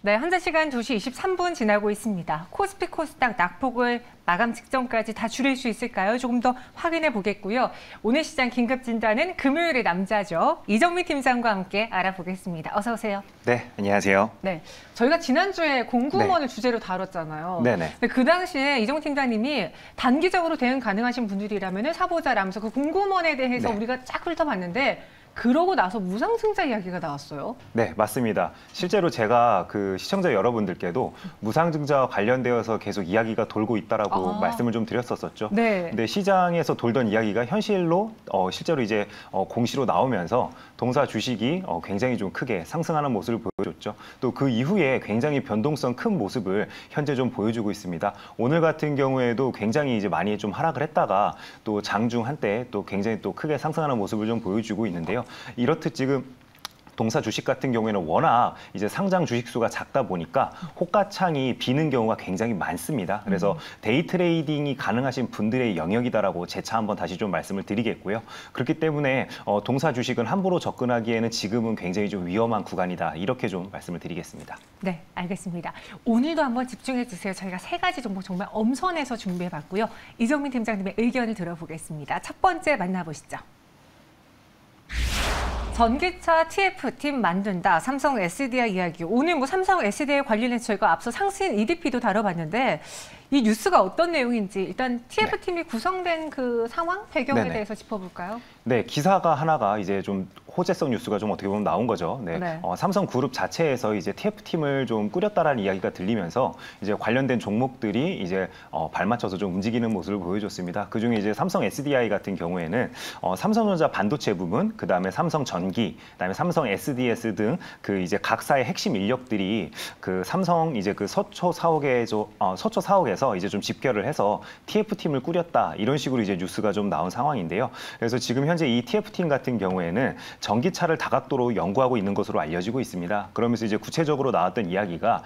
네, 현재 시간 2시 23분 지나고 있습니다. 코스피 코스닥 낙폭을 마감 직전까지 다 줄일 수 있을까요? 조금 더 확인해 보겠고요. 오늘 시장 긴급 진단은 금요일의 남자죠. 이정미 팀장과 함께 알아보겠습니다. 어서 오세요. 네, 안녕하세요. 네, 저희가 지난주에 공구원을 주제로 다뤘잖아요. 네네. 근데 그 당시에 이정미 팀장님이 단기적으로 대응 가능하신 분들이라면 사보자라면서 그 공구원에 대해서 네. 우리가 쫙 훑어봤는데 그러고 나서 무상증자 이야기가 나왔어요. 네, 맞습니다. 실제로 제가 그 시청자 여러분들께도 무상증자와 관련되어서 계속 이야기가 돌고 있다라고 말씀을 좀 드렸었죠. 네. 근데 시장에서 돌던 이야기가 현실로 실제로 이제 공시로 나오면서 동사 주식이 굉장히 좀 크게 상승하는 모습을 보여줬죠. 또 그 이후에 굉장히 변동성 큰 모습을 현재 좀 보여주고 있습니다. 오늘 같은 경우에도 굉장히 이제 많이 좀 하락을 했다가 또 장중 한때 또 굉장히 또 크게 상승하는 모습을 좀 보여주고 있는데요. 이렇듯 지금 동사 주식 같은 경우에는 워낙 이제 상장 주식 수가 작다 보니까 호가창이 비는 경우가 굉장히 많습니다. 그래서 데이 트레이딩이 가능하신 분들의 영역이다라고 재차 한번 다시 좀 말씀을 드리겠고요. 그렇기 때문에 동사 주식은 함부로 접근하기에는 지금은 굉장히 좀 위험한 구간이다. 이렇게 좀 말씀을 드리겠습니다. 네, 알겠습니다. 오늘도 한번 집중해 주세요. 저희가 3가지 종목 정말 엄선해서 준비해 봤고요. 이정민 팀장님의 의견을 들어보겠습니다. 첫 번째 만나보시죠. 전기차 TF팀 만든다. 삼성 SDI 이야기. 오늘 뭐 삼성 SDI 관련해서 저희가 앞서 상승 EDP도 다뤄봤는데 이 뉴스가 어떤 내용인지 일단 TF팀이 구성된 그 상황, 배경에 대해서 짚어볼까요? 네, 기사가 하나가 이제 좀 호재성 뉴스가 좀 어떻게 보면 나온 거죠. 네. 삼성그룹 자체에서 이제 TF팀을 좀 꾸렸다라는 이야기가 들리면서 이제 관련된 종목들이 이제 발맞춰서 좀 움직이는 모습을 보여줬습니다. 그중에 이제 삼성 SDI 같은 경우에는 삼성전자 반도체 부분, 그다음에 삼성전기, 그다음에 삼성 SDS 등 그 이제 각사의 핵심 인력들이 그 삼성 이제 그 서초 사옥에서 이제 좀 집결을 해서 TF팀을 꾸렸다. 이런 식으로 이제 뉴스가 좀 나온 상황인데요. 그래서 지금 현재 이 TF팀 같은 경우에는 전기차를 다각도로 연구하고 있는 것으로 알려지고 있습니다. 그러면서 이제 구체적으로 나왔던 이야기가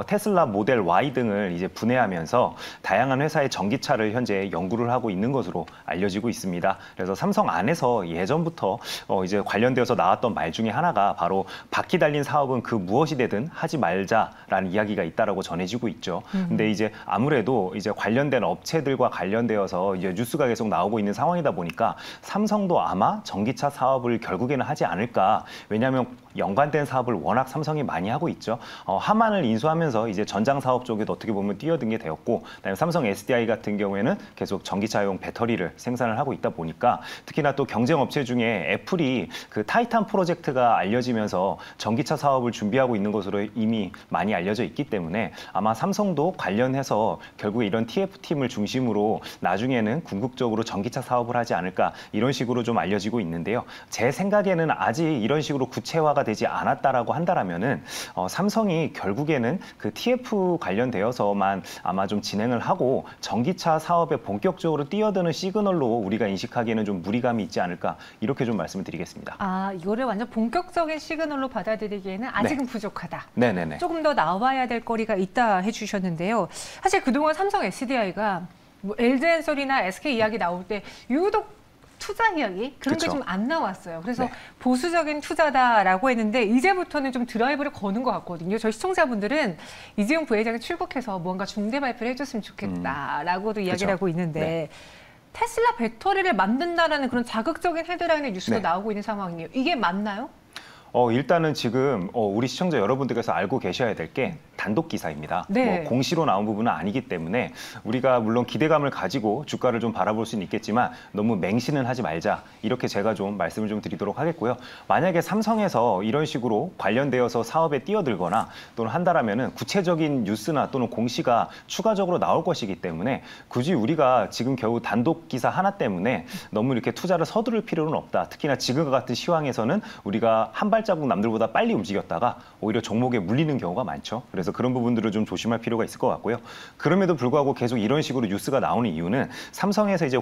테슬라 모델 Y 등을 이제 분해하면서 다양한 회사의 전기차를 현재 연구를 하고 있는 것으로 알려지고 있습니다. 그래서 삼성 안에서 예전부터 이제 관련되어서 나왔던 말 중에 하나가 바로 바퀴 달린 사업은 그 무엇이 되든 하지 말자라는 이야기가 있다라고 전해지고 있죠. 근데 이제 아무래도 이제 관련된 업체들과 관련되어서 이제 뉴스가 계속 나오고 있는 상황이다 보니까 삼성도 아마 전기차 사업을 결국에는 하지 않을까. 왜냐하면 연관된 사업을 워낙 삼성이 많이 하고 있죠. 하만을 인수하면서 이제 전장 사업 쪽에도 어떻게 보면 뛰어든 게 되었고, 그다음에 삼성 SDI 같은 경우에는 계속 전기차용 배터리를 생산을 하고 있다 보니까 특히나 또 경쟁 업체 중에 애플이 그 타이탄 프로젝트가 알려지면서 전기차 사업을 준비하고 있는 것으로 이미 많이 알려져 있기 때문에 아마 삼성도 관련해서 결국에 이런 TF팀을 중심으로 나중에는 궁극적으로 전기차 사업을 하지 않을까 이런 식으로 좀 알려지고 있는데요. 제 생각에는 아직 이런 식으로 구체화가 되지 않았다라고 한다라면은 삼성이 결국에는 그 TF 관련되어서만 아마 좀 진행을 하고 전기차 사업에 본격적으로 뛰어드는 시그널로 우리가 인식하기에는 좀 무리감이 있지 않을까 이렇게 좀 말씀을 드리겠습니다. 아, 이거를 완전 본격적인 시그널로 받아들이기에는 아직은 부족하다. 네네네. 조금 더 나와야 될 거리가 있다 해주셨는데요. 사실 그동안 삼성 SDI가 뭐 LG엔솔이나 SK 이야기 나올 때 유독 투자 이야기 그런 게 좀 안 나왔어요. 그래서 보수적인 투자다라고 했는데 이제부터는 좀 드라이브를 거는 것 같거든요. 저희 시청자분들은 이재용 부회장이 출국해서 뭔가 중대 발표를 해줬으면 좋겠다라고도 이야기를 하고 있는데 테슬라 배터리를 만든다라는 그런 자극적인 헤드라인의 뉴스도 나오고 있는 상황이에요. 이게 맞나요? 일단은 지금 우리 시청자 여러분들께서 알고 계셔야 될 게 단독 기사입니다. 뭐 공시로 나온 부분은 아니기 때문에 우리가 물론 기대감을 가지고 주가를 좀 바라볼 수는 있겠지만 너무 맹신은 하지 말자. 이렇게 제가 좀 말씀을 좀 드리도록 하겠고요. 만약에 삼성에서 이런 식으로 관련되어서 사업에 뛰어들거나 또는 한다라면은 구체적인 뉴스나 또는 공시가 추가적으로 나올 것이기 때문에 굳이 우리가 지금 겨우 단독 기사 하나 때문에 너무 이렇게 투자를 서두를 필요는 없다. 특히나 지금과 같은 시황에서는 우리가 한 발자국 남들보다 빨리 움직였다가 오히려 종목에 물리는 경우가 많죠. 그래서 그런 부분들을 좀 조심할 필요가 있을 것 같고요. 그럼에도 불구하고 계속 이런 식으로 뉴스가 나오는 이유는 삼성에서 이제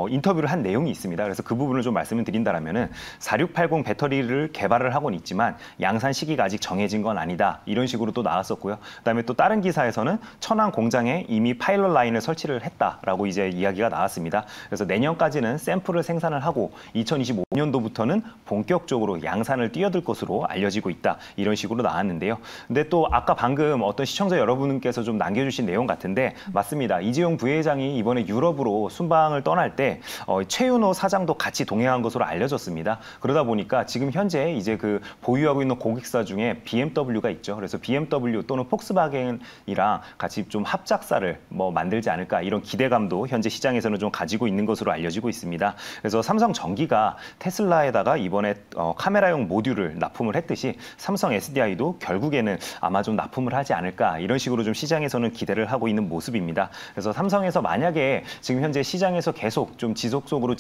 인터뷰를 한 내용이 있습니다. 그래서 그 부분을 좀 말씀을 드린다라면은 4680 배터리를 개발을 하고는 있지만 양산 시기가 아직 정해진 건 아니다. 이런 식으로 또 나왔었고요. 그다음에 또 다른 기사에서는 천안 공장에 이미 파일럿 라인을 설치를 했다라고 이제 이야기가 나왔습니다. 그래서 내년까지는 샘플을 생산을 하고 2025년도부터는 본격적으로 양산을 뛰어들 것으로 알려지고 있다. 이런 식으로 나왔는데요. 근데 또 아까 방금 어떤 시청자 여러분께서 좀 남겨주신 내용 같은데 맞습니다. 이재용 부회장이 이번에 유럽으로 순방을 떠날 때 최윤호 사장도 같이 동행한 것으로 알려졌습니다. 그러다 보니까 지금 현재 이제 그 보유하고 있는 고객사 중에 BMW가 있죠. 그래서 BMW 또는 폭스바겐이랑 같이 좀 합작사를 만들지 않을까 이런 기대감도 현재 시장에서는 좀 가지고 있는 것으로 알려지고 있습니다. 그래서 삼성전기가 테슬라에다가 이번에 카메라용 모듈을 납품을 했듯이 삼성 SDI도 결국에는 아마 좀 납품을 하지 않을까 이런 식으로 좀 시장에서는 기대를 하고 있는 모습입니다. 그래서 삼성에서 만약에 지금 현재 시장에서 계속 좀 지속적으로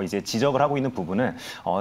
이제 지적을 하고 있는 부분은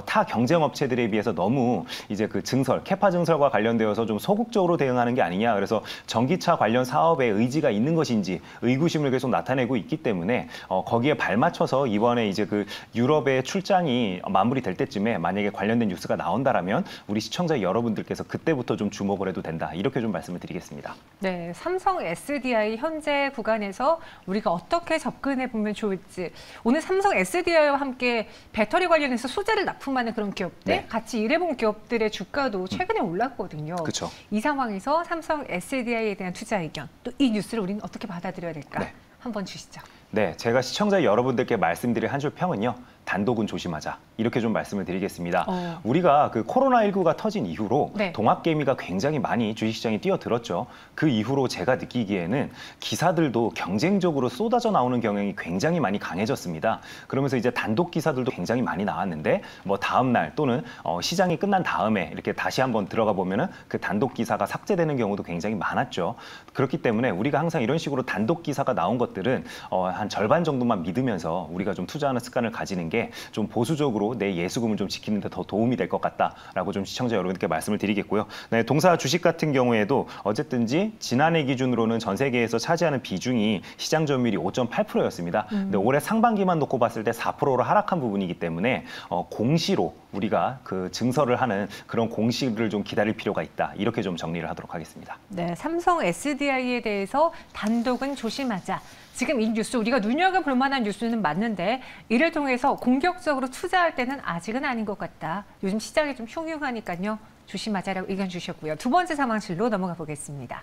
타 경쟁 업체들에 비해서 너무 이제 그 캐파 증설과 관련되어서 좀 소극적으로 대응하는 게 아니냐. 그래서 전기차 관련 사업에 의지가 있는 것인지 의구심을 계속 나타내고 있기 때문에 거기에 발맞춰서 이번에 이제 그 유럽의 출장이 마무리될 때쯤에 만약에 관련된 뉴스가 나온다라면 우리 시청자 여러분들께서 그때부터 좀 주목을 해도 된다. 이렇게 좀 말씀을 드리겠습니다. 네, 삼성 SDI 현재 구간에서 우리가 어떻게 접근해 보면 좋을지 오늘 삼성 SDI와 함께 배터리 관련해서 소재를 납품하는 그런 기업들 네. 같이 일해본 기업들의 주가도 최근에 올랐거든요. 그렇죠. 이 상황에서 삼성 SDI에 대한 투자 의견 또 이 뉴스를 우리는 어떻게 받아들여야 될까? 네. 한번 주시죠. 네, 제가 시청자 여러분들께 말씀드릴 한 줄 평은요. 단독은 조심하자. 이렇게 좀 말씀을 드리겠습니다. 우리가 그 코로나19가 터진 이후로 네. 동학개미가 굉장히 많이 주식시장에 뛰어들었죠. 그 이후로 제가 느끼기에는 기사들도 경쟁적으로 쏟아져 나오는 경향이 굉장히 많이 강해졌습니다. 그러면서 이제 단독 기사들도 굉장히 많이 나왔는데 다음 날 또는 시장이 끝난 다음에 이렇게 다시 한번 들어가 보면은 그 단독 기사가 삭제되는 경우도 굉장히 많았죠. 그렇기 때문에 우리가 항상 이런 식으로 단독 기사가 나온 것들은 한 절반 정도만 믿으면서 우리가 좀 투자하는 습관을 가지는 게 좀 보수적으로 내 예수금을 좀 지키는 데 더 도움이 될 것 같다라고 좀 시청자 여러분께 말씀을 드리겠고요. 네, 동사 주식 같은 경우에도 어쨌든지 지난해 기준으로는 전 세계에서 차지하는 비중이 시장 점유율이 5.8%였습니다. 근데 올해 상반기만 놓고 봤을 때 4%로 하락한 부분이기 때문에 공시로 우리가 그 증설을 하는 그런 공시를 좀 기다릴 필요가 있다. 이렇게 좀 정리를 하도록 하겠습니다. 네, 삼성 SDI에 대해서 단독은 조심하자. 지금 이 뉴스 우리가 눈여겨볼 만한 뉴스는 맞는데 이를 통해서 공격적으로 투자할 때는 아직은 아닌 것 같다. 요즘 시장이 좀 흉흉하니까요. 조심하자라고 의견 주셨고요. 두 번째 상황실로 넘어가 보겠습니다.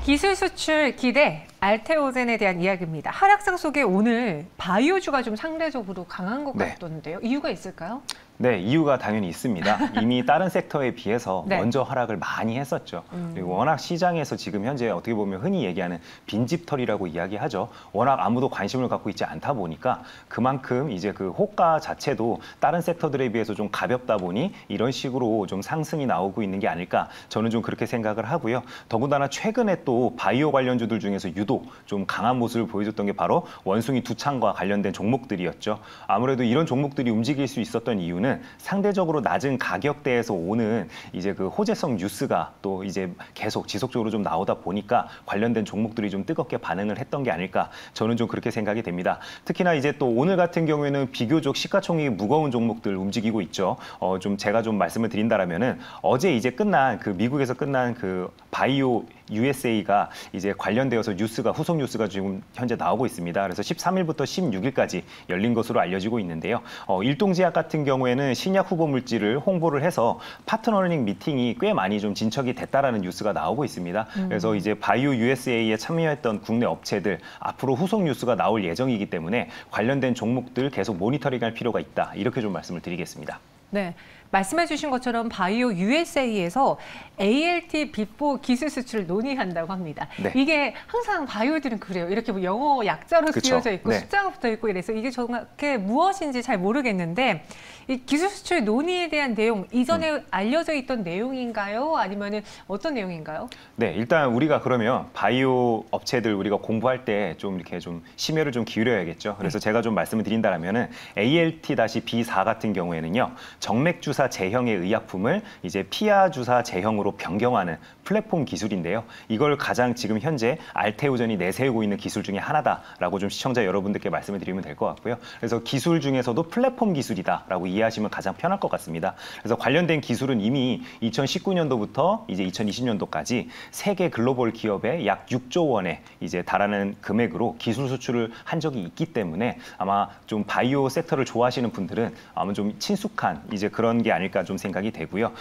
기술 수출 기대, 알테오젠에 대한 이야기입니다. 하락장 속에 오늘 바이오주가 좀 상대적으로 강한 것 같던데요. 이유가 있을까요? 네, 이유가 당연히 있습니다. 이미 다른 섹터에 비해서 네. 먼저 하락을 많이 했었죠. 그리고 워낙 시장에서 지금 현재 어떻게 보면 흔히 얘기하는 빈집털이라고 이야기하죠. 워낙 아무도 관심을 갖고 있지 않다 보니까 그만큼 이제 그 호가 자체도 다른 섹터들에 비해서 좀 가볍다 보니 이런 식으로 좀 상승이 나오고 있는 게 아닐까 저는 좀 그렇게 생각을 하고요. 더군다나 최근에 또 바이오 관련주들 중에서 유독 좀 강한 모습을 보여줬던 게 바로 원숭이 두창과 관련된 종목들이었죠. 아무래도 이런 종목들이 움직일 수 있었던 이유는 상대적으로 낮은 가격대에서 오는 이제 그 호재성 뉴스가 또 이제 계속 지속적으로 좀 나오다 보니까 관련된 종목들이 좀 뜨겁게 반응을 했던 게 아닐까 저는 좀 그렇게 생각이 됩니다. 특히나 이제 또 오늘 같은 경우에는 비교적 시가총액이 무거운 종목들 움직이고 있죠. 좀 제가 좀 말씀을 드린다라면은 어제 이제 끝난 그 미국에서 끝난 그 바이오 USA가 이제 관련되어서 뉴스가 후속 뉴스가 지금 현재 나오고 있습니다. 그래서 13일부터 16일까지 열린 것으로 알려지고 있는데요. 일동제약 같은 경우에는 신약 후보 물질을 홍보를 해서 파트너링 미팅이 꽤 많이 좀 진척이 됐다라는 뉴스가 나오고 있습니다. 그래서 이제 바이오 USA에 참여했던 국내 업체들 앞으로 후속 뉴스가 나올 예정이기 때문에 관련된 종목들 계속 모니터링할 필요가 있다. 이렇게 좀 말씀을 드리겠습니다. 네. 말씀해 주신 것처럼 바이오 USA에서 ALT 비포 기술 수출을 논의한다고 합니다. 네. 이게 항상 바이오들은 그래요. 이렇게 뭐 영어 약자로 그쵸? 쓰여져 있고 네. 숫자가 붙어 있고 이래서 이게 정확히 무엇인지 잘 모르겠는데 이 기술 수출 논의에 대한 내용, 이전에 알려져 있던 내용인가요? 아니면은 어떤 내용인가요? 네, 일단 우리가 그러면 바이오 업체들 우리가 공부할 때 좀 이렇게 좀 심혈을 좀 기울여야겠죠. 그래서 제가 좀 말씀을 드린다면은 ALT-B4 같은 경우에는요, 정맥 주사 제형의 의약품을 이제 피하 주사 제형으로 변경하는 플랫폼 기술인데요. 이걸 가장 지금 현재 알테오젠이 내세우고 있는 기술 중에 하나다라고 좀 시청자 여러분들께 말씀을 드리면 될 것 같고요. 그래서 기술 중에서도 플랫폼 기술이다라고 이해하시면 가장 편할 것 같습니다. 그래서 관련된 기술은 이미 2019년도부터 이제 2020년도까지 세계 글로벌 기업의 약 6조 원에 이제 달하는 금액으로 기술 수출을 한 적이 있기 때문에 아마 좀 바이오 섹터를 좋아하시는 분들은 아마 좀 친숙한 이제 그런 게 아닐까 좀 생각이 되고요.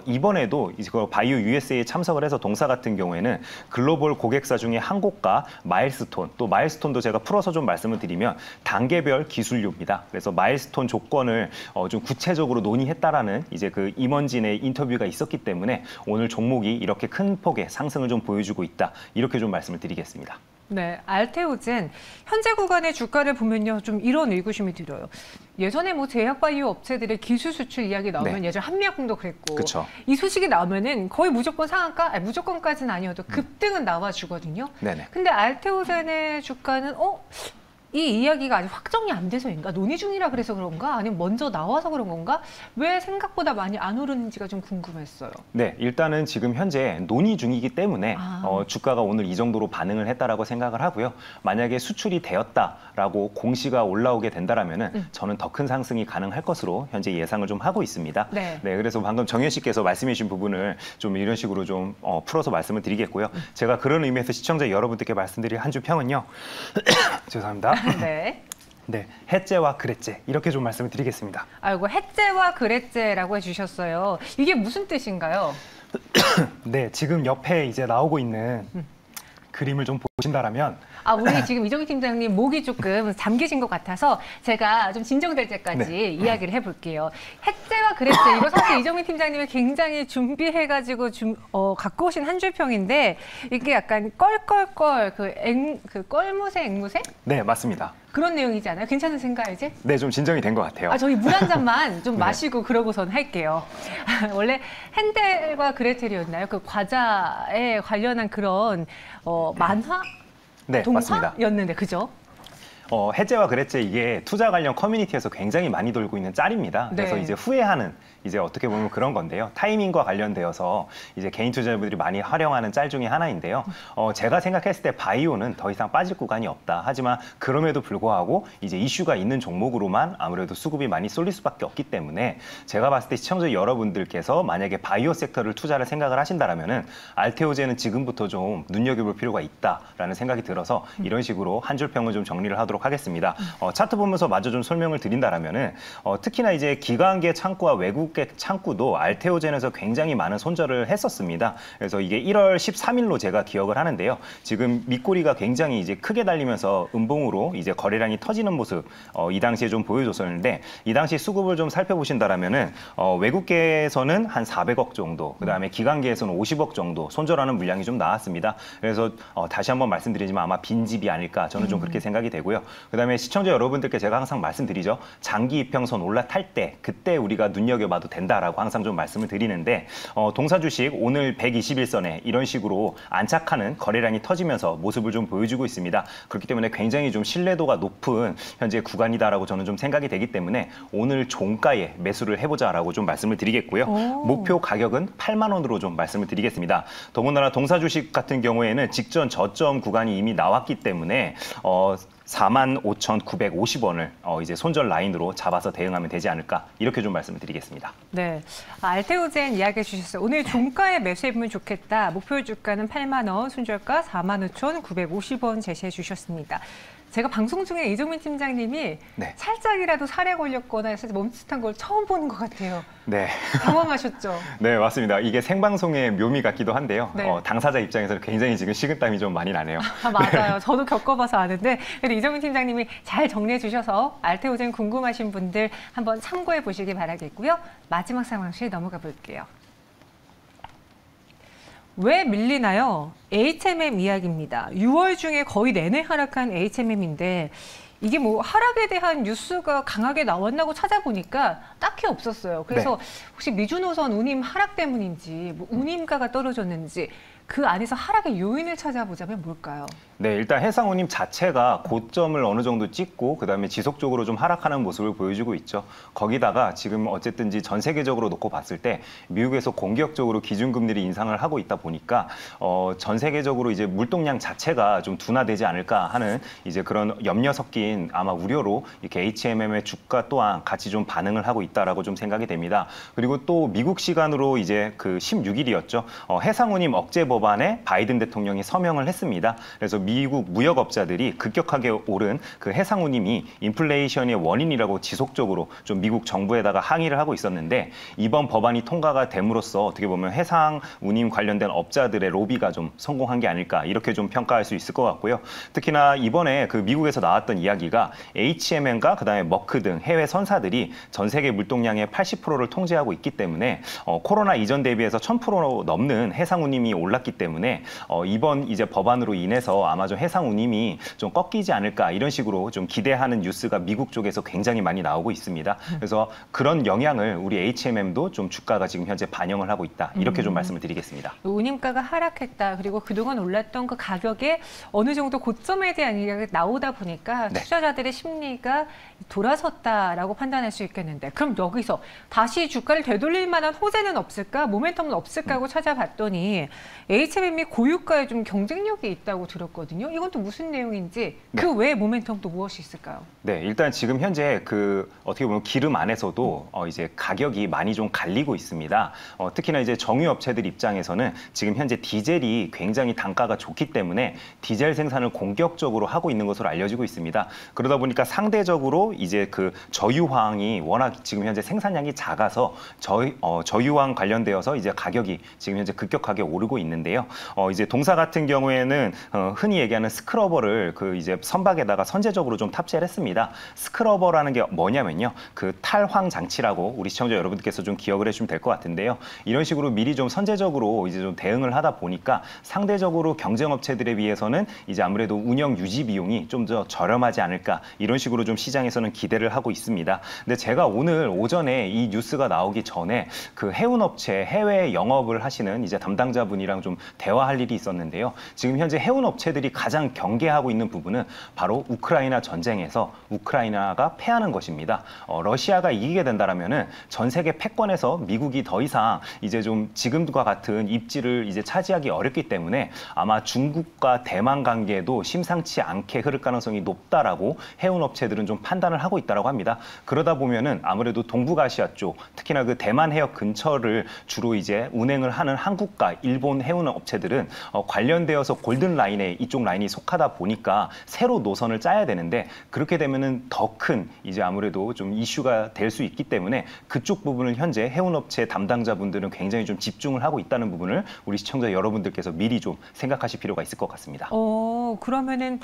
이번에도 이제 그 바이오 USA에 참석을 해서 동사 같은 경우에는 글로벌 고객사 중에 한 곳과 마일스톤, 또 마일스톤도 제가 풀어서 좀 말씀을 드리면 단계별 기술료입니다. 그래서 마일스톤 조건을 좀 구체적으로 논의했다라는 이제 그 임원진의 인터뷰가 있었기 때문에 오늘 종목이 이렇게 큰 폭의 상승을 좀 보여주고 있다. 이렇게 좀 말씀을 드리겠습니다. 네, 알테오젠 현재 구간의 주가를 보면요, 좀 이런 의구심이 들어요. 예전에 뭐 제약 바이오 업체들의 기술 수출 이야기 나오면 예전 한미약품도 그랬고, 그쵸. 이 소식이 나오면은 거의 무조건 상한가, 아니, 무조건까지는 아니어도 급등은 나와주거든요. 네네. 근데 알테오젠의 주가는 이 이야기가 아직 확정이 안 돼서인가? 논의 중이라 그래서 그런가? 아니면 먼저 나와서 그런 건가? 왜 생각보다 많이 안 오르는지가 좀 궁금했어요. 네, 일단은 지금 현재 논의 중이기 때문에 주가가 오늘 이 정도로 반응을 했다라고 생각을 하고요. 만약에 수출이 되었다라고 공시가 올라오게 된다라면은 저는 더 큰 상승이 가능할 것으로 현재 예상을 좀 하고 있습니다. 네. 네, 그래서 방금 정현 씨께서 말씀해 주신 부분을 좀 이런 식으로 좀 풀어서 말씀을 드리겠고요. 제가 그런 의미에서 시청자 여러분들께 말씀드릴 한 주 평은요. 죄송합니다. 네. 네, 해째와 그랬째 이렇게 좀 말씀을 드리겠습니다. 아이고, 해째와 그랬째라고 해주셨어요. 이게 무슨 뜻인가요? 네, 지금 옆에 이제 나오고 있는 그림을 좀 보신다라면 우리 지금 이정희 팀장님 목이 조금 잠기신 것 같아서 제가 좀 진정될 때까지 이야기를 해볼게요. 해째와 그랬째, 이거 사실 이정희 팀장님이 굉장히 준비해가지고 갖고 오신 한 줄평인데 이게 약간 껄껄껄 그 껄무새 앵무새? 네, 맞습니다. 그런 내용이지 않아요? 괜찮으신가요, 이제? 네, 좀 진정이 된 것 같아요. 저희 물 한 잔만 좀 마시고 그러고선 할게요. 원래 헨델과 그레텔이었나요? 그 과자에 관련한 그런 만화? 네, 맞습니다. 동화였는데, 그죠? 해째와 그랬째 이게 투자 관련 커뮤니티에서 굉장히 많이 돌고 있는 짤입니다. 그래서 네. 이제 후회하는 이제 어떻게 보면 그런 건데요. 타이밍과 관련되어서 이제 개인 투자자분들이 많이 활용하는 짤 중에 하나인데요. 제가 생각했을 때 바이오는 더 이상 빠질 구간이 없다. 하지만 그럼에도 불구하고 이제 이슈가 있는 종목으로만 아무래도 수급이 많이 쏠릴 수밖에 없기 때문에 제가 봤을 때 시청자 여러분들께서 만약에 바이오 섹터를 투자를 생각을 하신다라면은 알테오젠은 지금부터 좀 눈여겨볼 필요가 있다라는 생각이 들어서 이런 식으로 한 줄평을 좀 정리를 하도록 하겠습니다. 차트 보면서 마저 좀 설명을 드린다라면은 특히나 이제 기관계 창구와 외국계 창구도 알테오젠에서 굉장히 많은 손절을 했었습니다. 그래서 이게 1월 13일로 제가 기억을 하는데요. 지금 밑꼬리가 굉장히 이제 크게 달리면서 음봉으로 이제 거래량이 터지는 모습 이 당시에 좀 보여줬었는데 이 당시 수급을 좀 살펴보신다라면은 외국계에서는 한 400억 정도, 그다음에 기관계에서는 50억 정도 손절하는 물량이 좀 나왔습니다. 그래서 다시 한번 말씀드리지만 아마 빈집이 아닐까 저는 좀 그렇게 생각이 되고요. 그다음에 시청자 여러분들께 제가 항상 말씀드리죠. 장기 이평선 올라탈 때 그때 우리가 눈여겨봐도 된다라고 항상 좀 말씀을 드리는데 동사 주식 오늘 121선에 이런 식으로 안착하는 거래량이 터지면서 모습을 좀 보여주고 있습니다. 그렇기 때문에 굉장히 좀 신뢰도가 높은 현재 구간이다라고 저는 좀 생각이 되기 때문에 오늘 종가에 매수를 해보자라고 좀 말씀을 드리겠고요. 목표 가격은 8만 원으로 좀 말씀을 드리겠습니다. 더군다나 동사 주식 같은 경우에는 직전 저점 구간이 이미 나왔기 때문에 45,950원을 이제 손절 라인으로 잡아서 대응하면 되지 않을까 이렇게 좀 말씀을 드리겠습니다. 네, 알테오젠 이야기해 주셨어요. 오늘 종가에 매수해보면 좋겠다. 목표 주가는 8만 원, 손절가 45,950원 제시해 주셨습니다. 제가 방송 중에 이정민 팀장님이 살짝이라도 살에 걸렸거나 해서 멈칫한 걸 처음 보는 것 같아요. 네. 당황하셨죠? 네, 맞습니다. 이게 생방송의 묘미 같기도 한데요. 당사자 입장에서는 굉장히 지금 식은땀이 좀 많이 나네요. 맞아요. 저도 겪어봐서 아는데 그래도 이정민 팀장님이 잘 정리해 주셔서 알테오젠 궁금하신 분들 한번 참고해 보시기 바라겠고요. 마지막 상황실 넘어가 볼게요. 왜 밀리나요? HMM 이야기입니다. 6월 중에 거의 내내 하락한 HMM인데 이게 뭐 하락에 대한 뉴스가 강하게 나왔나고 찾아보니까 딱히 없었어요. 그래서 네. 혹시 미주노선 운임 하락 때문인지, 뭐 운임가가 떨어졌는지 그 안에서 하락의 요인을 찾아보자면 뭘까요? 네, 일단 해상운임 자체가 고점을 어느 정도 찍고 그다음에 지속적으로 좀 하락하는 모습을 보여주고 있죠. 거기다가 지금 어쨌든지 전 세계적으로 놓고 봤을 때 미국에서 공격적으로 기준금리를 인상을 하고 있다 보니까 전 세계적으로 이제 물동량 자체가 좀 둔화되지 않을까 하는 이제 그런 염려 섞인 아마 우려로 이렇게 HMM의 주가 또한 같이 좀 반응을 하고 있다라고 좀 생각이 됩니다. 그리고 또 미국 시간으로 이제 그 16일이었죠. 해상운임 억제 법안에 바이든 대통령이 서명을 했습니다. 그래서 미국 무역업자들이 급격하게 오른 그 해상운임이 인플레이션의 원인이라고 지속적으로 좀 미국 정부에다가 항의를 하고 있었는데 이번 법안이 통과가 됨으로써 어떻게 보면 해상운임 관련된 업자들의 로비가 좀 성공한 게 아닐까 이렇게 좀 평가할 수 있을 것 같고요. 특히나 이번에 그 미국에서 나왔던 이야기가 HMM과 그다음에 머크 등 해외 선사들이 전 세계 물동량의 80%를 통제하고 있기 때문에 코로나 이전 대비해서 1000% 넘는 해상운임이 올랐기 때문에 이번 이제 법안으로 인해서 아마 좀 해상운임이 좀 꺾이지 않을까 이런 식으로 좀 기대하는 뉴스가 미국 쪽에서 굉장히 많이 나오고 있습니다. 그래서 그런 영향을 우리 HMM도 좀 주가가 지금 현재 반영을 하고 있다. 이렇게 좀 말씀을 드리겠습니다. 운임가가 하락했다. 그리고 그동안 올랐던 그 가격에 어느 정도 고점에 대한 이야기가 나오다 보니까 네. 투자자들의 심리가 돌아섰다라고 판단할 수 있겠는데 그럼 여기서 다시 주가를 되돌릴 만한 호재는 없을까? 모멘텀은 없을까 하고 찾아봤더니 HMM이 고유가에 좀 경쟁력이 있다고 들었거든요. 이건 또 무슨 내용인지 네. 그 외 모멘텀 또 무엇이 있을까요? 네, 일단 지금 현재 그 어떻게 보면 기름 안에서도 이제 가격이 많이 좀 갈리고 있습니다. 특히나 이제 정유 업체들 입장에서는 지금 현재 디젤이 굉장히 단가가 좋기 때문에 디젤 생산을 공격적으로 하고 있는 것으로 알려지고 있습니다. 그러다 보니까 상대적으로 이제 그 저유황이 워낙 지금 현재 생산량이 작아서 저유황 관련되어서 이제 가격이 지금 현재 급격하게 오르고 있는데요. 이제 동사 같은 경우에는 흔히 얘기하는 스크러버를 그 이제 선박에다가 선제적으로 좀 탑재를 했습니다. 스크러버라는 게 뭐냐면요. 그 탈황 장치라고 우리 시청자 여러분들께서 좀 기억을 해주시면 될 것 같은데요. 이런 식으로 미리 좀 선제적으로 이제 좀 대응을 하다 보니까 상대적으로 경쟁 업체들에 비해서는 이제 아무래도 운영 유지 비용이 좀 더 저렴하지 않을까 이런 식으로 좀 시장에서는 기대를 하고 있습니다. 근데 제가 오늘 오전에 이 뉴스가 나오기 전에 그 해운업체 해외 영업을 하시는 이제 담당자분이랑 좀 대화할 일이 있었는데요. 지금 현재 해운업체들이 가장 경계하고 있는 부분은 바로 우크라이나 전쟁에서 우크라이나가 패하는 것입니다. 러시아가 이기게 된다라면은 전 세계 패권에서 미국이 더 이상 이제 좀 지금과 같은 입지를 이제 차지하기 어렵기 때문에 아마 중국과 대만 관계도 심상치 않게 흐를 가능성이 높다라고 해운업체들은 좀 판단을 하고 있다라고 합니다. 그러다 보면은 아무래도 동북아시아 쪽, 특히나 그 대만 해역 근처를 주로 이제 운행을 하는 한국과 일본 해운업체들은 관련되어서 골든 라인에 이쪽 라인이 속하다 보니까 새로 노선을 짜야 되는데 그렇게 되면은 더 큰 이제 아무래도 좀 이슈가 될 수 있기 때문에 그쪽 부분을 현재 해운업체 담당자분들은 굉장히 좀 집중을 하고 있다는 부분을 우리 시청자 여러분들께서 미리 좀 생각하실 필요가 있을 것 같습니다. 그러면은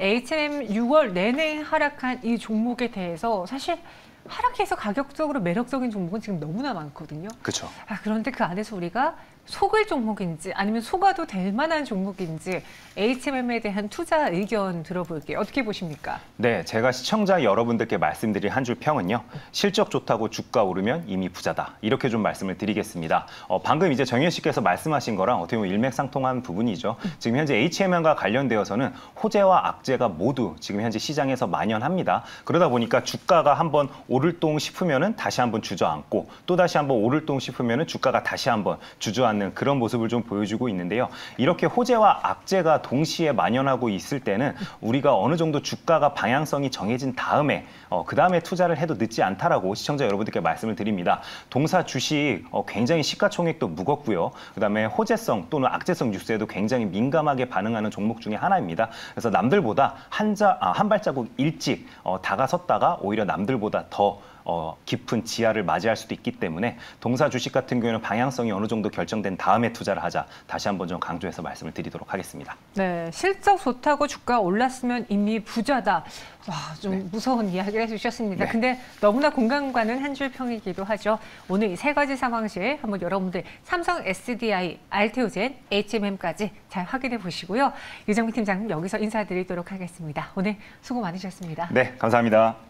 HMM 6월 내내 하락한 이 종목에 대해서 사실 하락해서 가격적으로 매력적인 종목은 지금 너무나 많거든요. 그렇죠. 그런데 그 안에서 우리가 속을 종목인지 아니면 속아도 될 만한 종목인지 HMM에 대한 투자 의견 들어볼게요. 어떻게 보십니까? 네, 제가 시청자 여러분들께 말씀드릴 한 줄 평은요. 실적 좋다고 주가 오르면 이미 부자다. 이렇게 좀 말씀을 드리겠습니다. 방금 이제 정현 씨께서 말씀하신 거랑 어떻게 보면 일맥상통한 부분이죠. 지금 현재 HMM과 관련되어서는 호재와 악재가 모두 지금 현재 시장에서 만연합니다. 그러다 보니까 주가가 한번 오를 동 싶으면은 다시 한번 주저앉고 또 다시 한번 오를 동 싶으면은 주가가 다시 한번 주저앉는 그런 모습을 좀 보여주고 있는데요. 이렇게 호재와 악재가 동시에 만연하고 있을 때는 우리가 어느 정도 주가가 방향성이 정해진 다음에 그 다음에 투자를 해도 늦지 않다라고 시청자 여러분들께 말씀을 드립니다. 동사 주식 굉장히 시가총액도 무겁고요. 그다음에 호재성 또는 악재성 뉴스에도 굉장히 민감하게 반응하는 종목 중에 하나입니다. 그래서 남들보다 한 발자국 일찍 다가섰다가 오히려 남들보다 더 깊은 지하를 맞이할 수도 있기 때문에 동사 주식 같은 경우에는 방향성이 어느 정도 결정된 다음에 투자를 하자. 다시 한번 좀 강조해서 말씀을 드리도록 하겠습니다. 네, 실적 좋다고 주가 올랐으면 이미 부자다. 와, 좀 무서운 이야기를 해주셨습니다. 근데 너무나 공감 가는 한 줄 평이기도 하죠. 오늘 이 세 가지 상황실 한번 여러분들 삼성 SDI, 알테오젠, HMM까지 잘 확인해 보시고요. 유정민 팀장님 여기서 인사드리도록 하겠습니다. 오늘 수고 많으셨습니다. 네, 감사합니다.